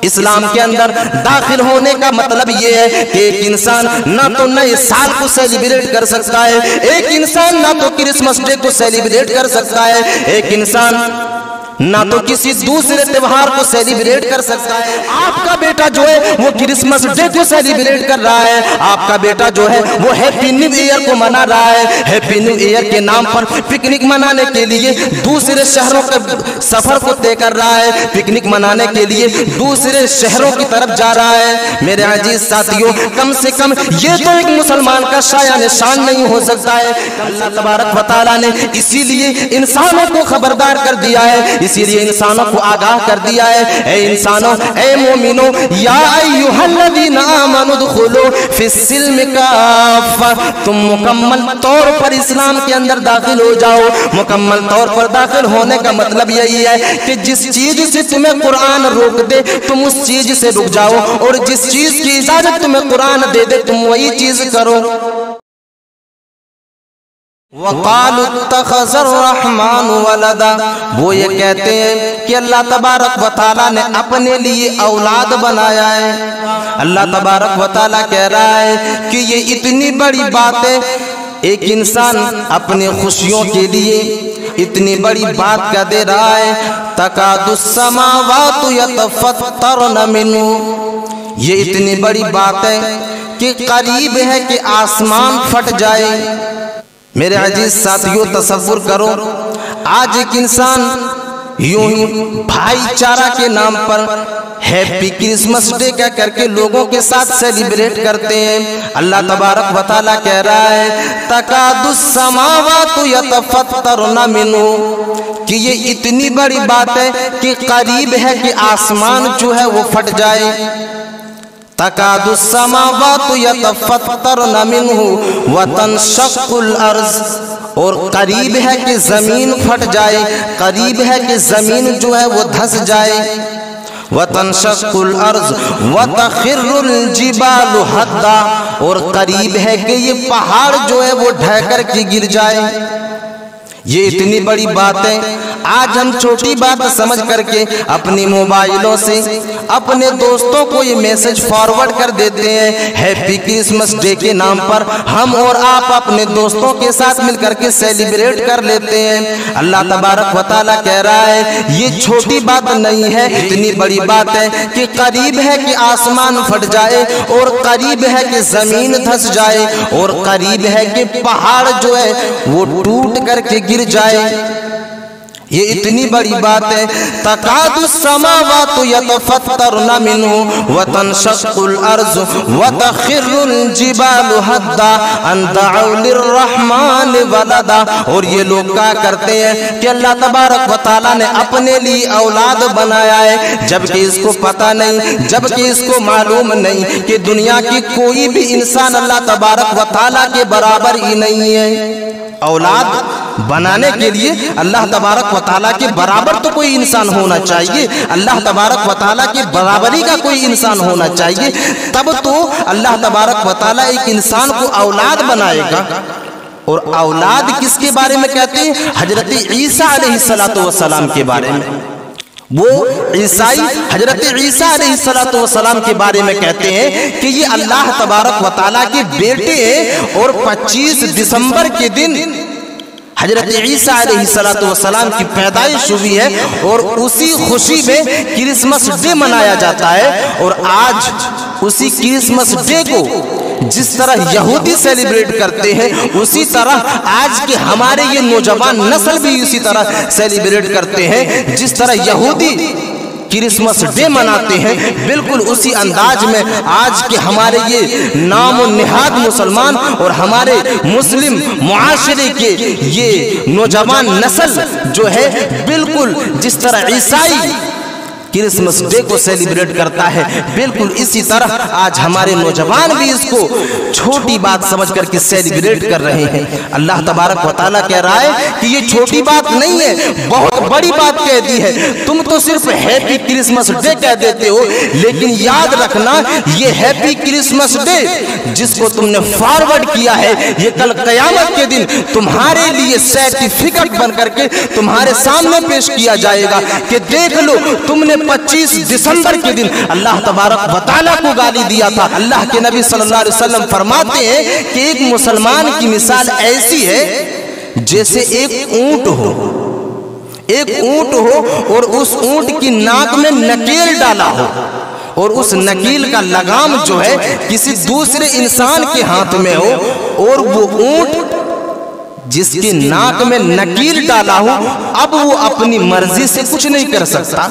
اسلام کے اندر داخل ہونے کا مطلب یہ ہے کہ ایک انسان نہ تو نئے سال کو سیلیبریٹ کر سکتا ہے، ایک انسان نہ تو کرسمس ڈے کو سیلیبریٹ کر سکتا ہے، ایک انسان نہ تو کسی دوسرے تہوار کو سیلیبریٹ کر سکتا ہے۔ آپ کا بیٹا جو ہے وہ کرسمس ڈے کو سیلیبریٹ کر رہا ہے، آپ کا بیٹا جو ہے وہ ہیپی نیو ایئر کو منا رہا ہے، ہیپی نیو ایئر کے نام پر پکنک منانے کے لیے دوسرے شہروں کے سفر کو طے کر رہا ہے، پکنک منانے کے لیے دوسرے شہروں کی طرف جا رہا ہے۔ میرے عزیز ساتھیوں، کم سے کم یہ تو ایک مسلمان کا شایان نشان نہیں ہو سکتا ہے۔ اللہ تبارک و تعالیٰ نے اسی لیے انسانوں کو خبردار کر دیا ہے، اسی لیے انسانوں کو آگاہ کر دیا ہے، اے انسانوں، اے مومنوں، یا ایھا الذین آمنوا ادخلوا فی السلم کافہ، تم مکمل طور پر اسلام کے اندر داخل ہو جاؤ۔ مکمل طور پر داخل ہونے کا مطلب یہی ہے کہ جس چیز سے تمہیں قرآن روک دے تم اس چیز سے رک جاؤ، اور جس چیز کی اجازت تمہیں قرآن دے دے تم وہی چیز کرو۔ وَقَالُوا اتَّخَذَ الرَّحْمَنُ وَلَدًا، وہ یہ کہتے ہیں کہ اللہ تبارک و تعالیٰ نے اپنے لیے اولاد بنایا ہے۔ اللہ تبارک و تعالیٰ کہہ رہا ہے کہ یہ اتنی بڑی بات ہے، ایک انسان اپنے خوشیوں کے لیے اتنی بڑی بات کہہ دے رہا ہے، تَكَادُ السَّمَاوَاتُ يَتَفَطَّرْنَ مِنْهُ، یہ اتنی بڑی بات ہے کہ قریب ہے کہ آسمان پھٹ جائے۔ میرے عزیز ساتھیوں، تصور کرو آج ایک انسان یوں ہی بھائی چارہ کے نام پر ہیپی کرسمس ڈے کہہ کر کے لوگوں کے ساتھ سیلیبریٹ کرتے ہیں۔ اللہ تبارک و تعالیٰ کہہ رہا ہے تَكَادُ السَّمَاوَاتُ يَتَفَطَّرْنَ مِنْهُ، کہ یہ اتنی بڑی بات ہے کہ قریب ہے کہ آسمان جو ہے وہ پھٹ جائے۔ تَكَادُ السَّمَاوَاتُ يَتَفَطَّرْنَ مِنْهُ وَتَنشَقُّ الْأَرْضُ، اور قریب ہے کہ زمین پھٹ جائے، قریب ہے کہ زمین جو ہے وہ دھس جائے۔ وَتَنشَقُّ الْأَرْضُ وَتَخِرُّ الْجِبَالُ هَدًّا، اور قریب ہے کہ یہ پہاڑ جو ہے وہ ڈھہ کر کے گر جائے۔ یہ اتنی بڑی بات ہے، آج ہم چھوٹی بات سمجھ کر کے اپنی موبائلوں سے اپنے دوستوں کو یہ میسج فارورڈ کر دیتے ہیں، ہیپی کرسمس ڈے کے نام پر ہم اور آپ اپنے دوستوں کے ساتھ مل کر کے سیلیبریٹ کر لیتے ہیں۔ اللہ تبارک و تعالیٰ کہہ رہا ہے یہ چھوٹی بات نہیں ہے، اتنی بڑی بات ہے کہ قریب ہے کہ آسمان پھٹ جائے، اور قریب ہے کہ زمین دھس جائے، اور قریب ہے کہ پہاڑ جو ہے وہ ٹوٹ کر کے گر جائے۔ یہ اتنی بڑی بات ہے، تَكَادُ السَّمَاوَاتُ يَتَفَطَّرْنَ مِنْهُ وَتَنشَقُّ الْأَرْضُ وَتَخِرُّ الْجِبَالُ هَدًّا أَن دَعَوْا لِلرَّحْمَنِ وَلَدًا، اور یہ لوگ کہا کرتے ہیں کہ اللہ تبارک و تعالیٰ نے اپنے لیے اولاد بنایا ہے، جبکہ اس کو پتہ نہیں، جبکہ اس کو معلوم نہیں کہ دنیا کی کوئی بھی انسان اللہ تبارک و تعالیٰ کے برابر ہی نہیں ہے۔ اولاد بنانے کے لیے اللہ تبارک و تعالیٰ کے برابر تو کوئی انسان ہونا چاہیے، اللہ تبارک و تعالیٰ کی برابری کا کوئی انسان ہونا چاہیے، تب تو اللہ تبارک و تعالیٰ ایک انسان کو اولاد بنائے گا۔ اور اولاد کس کے بارے میں کہتے ہیں؟ حضرت عیسیٰ علیہ السلام کے بارے میں۔ وہ عیسائی حضرت عیسیٰ علیہ السلام کے بارے میں کہتے ہیں کہ یہ اللہ تبارک و تعالیٰ کے بیٹے ہیں، اور 25 دسمبر کے دن حضرت عیسیٰ علیہ السلام کی پیدائش ہوئی ہے، اور اسی خوشی میں کرسمس ڈے منایا جاتا ہے۔ اور آج اسی کرسمس ڈے کو جس طرح یہودی سیلیبریٹ کرتے ہیں، اسی طرح آج کے ہمارے یہ نوجوان نسل بھی اسی طرح سیلیبریٹ کرتے ہیں، جس طرح یہودی کرسمس ڈے مناتے ہیں، بالکل اسی انداز میں آج کے ہمارے یہ نام و نہاد مسلمان اور ہمارے مسلم معاشرے کے یہ نوجوان نسل جو ہے، بالکل جس طرح عیسائی کرسمس ڈے کو سیلیبریٹ کرتا ہے، بالکل اسی طرح آج ہمارے نوجوان بھی اس کو چھوٹی بات سمجھ کر کے سیلیبریٹ کر رہے ہیں۔ اللہ تبارک و تعالیٰ کہہ رہا ہے کہ یہ چھوٹی بات نہیں ہے، بہت بڑی بات کہہ دی ہے۔ تم تو صرف ہیپی کرسمس ڈے کہہ دیتے ہو، لیکن یاد رکھنا یہ ہیپی کرسمس ڈے جس کو تم نے فارورڈ کیا ہے، یہ کل قیامت کے دن تمہارے لیے سرٹیفکیٹ بن کر کے تمہارے سامنے پیش کیا جائے گا کہ دیکھ لو تم نے 25 दिसंबर के दिन अल्लाह तबारक व तआला को गाली दिया था। अल्लाह के नबी सल्लल्लाहु अलैहि वसल्लम फरमाते हैं कि एक मुसलमान की मिसाल ऐसी है जैसे एक ऊंट हो, एक ऊंट हो और उस ऊंट की नाक में नकेल डाला हो और उस नकील का लगाम जो है किसी दूसरे इंसान के हाथ में हो और वो ऊंट जिसकी नाक में नकील डाला हो अब वो अपनी मर्जी से कुछ नहीं कर सकता,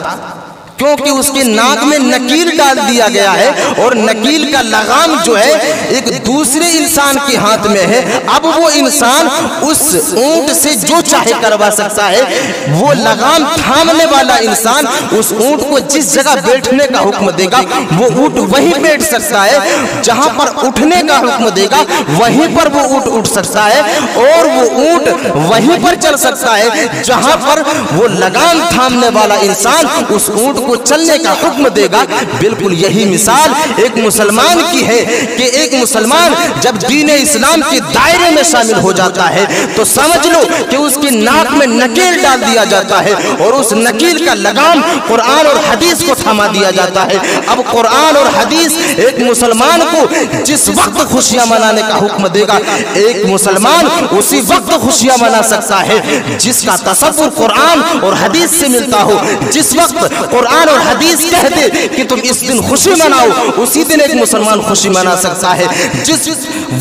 क्योंकि उसके नाक में नकील डाल दिया गया है और नकील का लगाम जो है एक दूसरे इंसान के हाथ में है। अब वो इंसान उस ऊंट से जो चाहे करवा सकता है। वो लगाम थामने वाला इंसान उस ऊंट को जिस जगह बैठने का हुक्म देगा वो ऊंट वहीं बैठ सकता है, जहां पर उठने का हुक्म देगा वहीं पर वो ऊंट उठ सकता है और वो ऊंट वहीं पर चल सकता है जहां पर वो लगाम थामने वाला इंसान उस ऊंट को चलने का हुक्म देगा। बिल्कुल यही मिसाल एक मुसलमान की है कि एक मुसलमान जब दीन इस्लाम के दायरे में शामिल हो जाता है तो समझ लो कि उसकी नाक में नकेल डाल दिया जाता है और उस नकील का लगाम कुरान और हदीस को थमा दिया जाता है। अब कुरान और हदीस एक मुसलमान को जिस वक्त खुशियां मनाने का हुक्म देगा, एक मुसलमान उसी वक्त खुशियां मना सकता है जिसका तसव्वुर कुरान और हदीस से मिलता हो। जिस वक्त कुरान और हदीस कह दे कि तुम इस दिन खुशी मनाओ, उसी दिन एक मुसलमान खुशी मना सकता है। जिस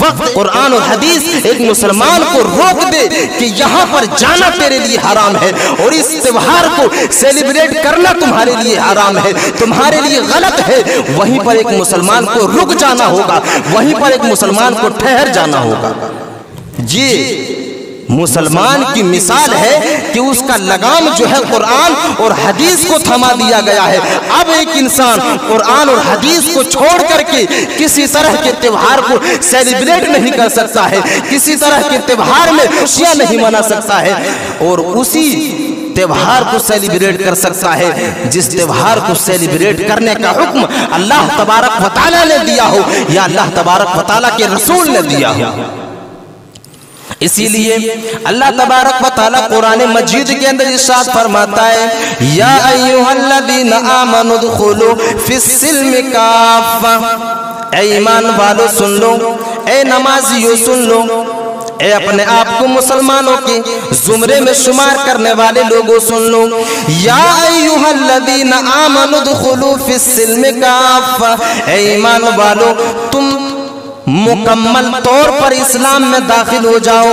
वक्त कुरान और हदीस एक मुसलमान को रोक दे कि यहाँ पर जाना तेरे लिए हराम है और इस त्योहार को सेलिब्रेट करना तुम्हारे लिए हराम है, तुम्हारे लिए गलत है, वहीं पर एक मुसलमान को रुक जाना होगा, वहीं पर एक मुसलमान को ठहर जाना होगा। ये मुसलमान की मिसाल है कि उसका लगाम जो है कुरान और हदीस को थमा दिया गया है। अब एक इंसान कुरान और हदीस को छोड़ करके किसी तरह के त्योहार को सेलिब्रेट नहीं कर सकता है, किसी तरह के त्योहार में खुशियां नहीं मना सकता है और उसी त्योहार को सेलिब्रेट कर सकता है जिस त्योहार को सेलिब्रेट करने का हुक्म अल्लाह तबारक व तआला ने दिया हो या अल्लाह तबारक व तआला के रसूल ने दिया हो। इसीलिए अल्लाह तबारक व तआला कुरान मजीद के अंदर इरशाद फरमाता है या अय्युहल्लज़ीना आमनु दुखुलू फिस्सिल्मि काफ़ा, ऐ ईमान वालों सुन लो, ऐ नमाजियों सुन लो, ऐ अपने आप को मुसलमानों के जुमरे में शुमार करने वाले लोगों सुन लो। या अय्युहल्लज़ीना आमनु दुखुलू फिस्सिल्मि काफ़ा, ऐ ईमान वालों तुम मुकम्मल तौर पर इस्लाम में दाखिल हो जाओ।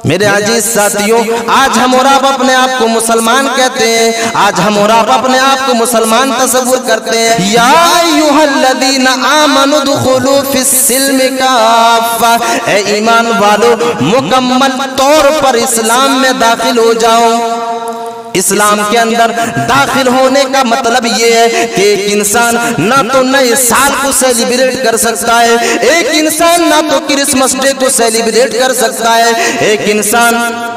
मेरे अजीज साथियों, आज हम और आप अपने आप को मुसलमान कहते हैं, आज हम और आप अपने आप को मुसलमान तस्वुर करते हैं। या अय्युहल्लज़ीना आमनु दुखुलू फिस्सिल्मि काफ़ा, ऐ ईमान वालों मुकम्मल तौर पर इस्लाम में दाखिल हो जाओ। इस्लाम के अंदर दाखिल होने का मतलब ये है कि एक इंसान ना तो नए साल को सेलिब्रेट कर सकता है, एक इंसान ना तो क्रिसमस डे को सेलिब्रेट कर सकता है, एक इंसान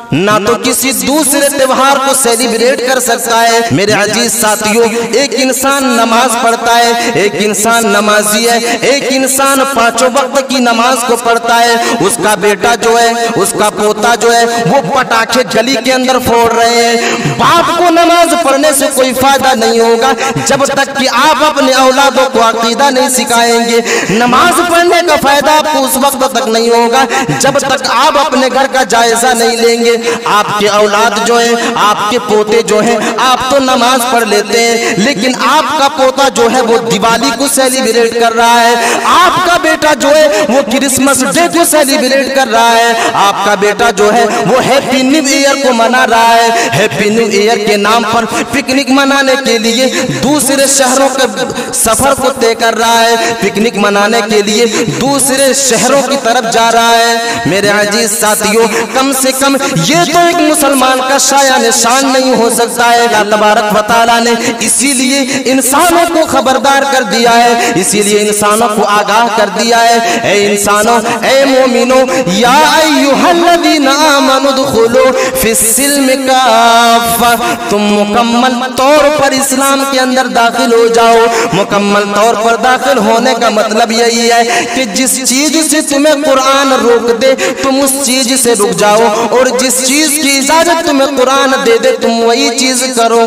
ना तो किसी दूसरे त्योहार को सेलिब्रेट कर सकता है। मेरे अजीज साथियों, एक इंसान नमाज पढ़ता है, एक इंसान नमाजी है, एक इंसान पांचों वक्त की नमाज को पढ़ता है, उसका बेटा जो है, उसका पोता जो है वो पटाखे गली के अंदर फोड़ रहे हैं। बाप को नमाज पढ़ने से कोई फायदा नहीं होगा जब तक कि आप अपने औलादों को अकीदा नहीं सिखाएंगे। नमाज पढ़ने का फायदा आपको उस वक्त तक नहीं होगा जब तक आप अपने घर का जायजा नहीं लेंगे। आपके औलाद जो है, आपके पोते जो हैं, आप तो नमाज पढ़ लेते हैं लेकिन आपका पोता जो है वो दिवाली को सेलिब्रेट कर रहा है, आपका बेटा जो है वो क्रिसमस डे को सेलिब्रेट कर रहा है, आपका बेटा जो है वो हैप्पी न्यू ईयर को मना रहा है। हैप्पी न्यू ईयर के नाम पर पिकनिक मनाने के लिए दूसरे शहरों के सफर को तय कर रहा है, पिकनिक मनाने के लिए दूसरे शहरों की तरफ जा रहा है। मेरे अजीज साथियों, कम से कम ये तो एक मुसलमान का शाया निशान नहीं हो सकता है। अल्लाह तबारक व तआला ने इसीलिए इंसानों को खबरदार कर दिया है, इसीलिए इंसानों को आगाह कर दिया है, ऐ इंसानों, ऐ मोमिनों, या अय्युहल्लज़ीना आमनु दुखुलू फिस्सिल्मि काफ़ा, तुम मुकम्मल तौर पर इस्लाम के अंदर दाखिल हो जाओ। मुकम्मल तौर पर दाखिल होने का मतलब यही है कि जिस चीज से तुम्हें कुरान रोक दे तुम उस चीज से रुक जाओ और जिस चीज की इजाजत तुम्हें कुरान दे दे तुम वही चीज करो।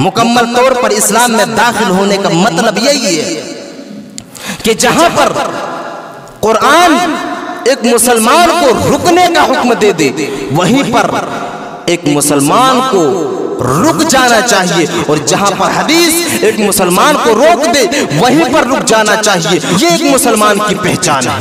मुकम्मल तौर पर इस्लाम में दाखिल होने का मतलब यही है कि जहां पर कुरान एक मुसलमान को रुकने का हुक्म दे दे, वहीं पर एक मुसलमान को रुक जाना चाहिए, और जहां पर हदीस एक मुसलमान को रोक दे वहीं पर रुक जाना चाहिए। ये एक मुसलमान की पहचान है।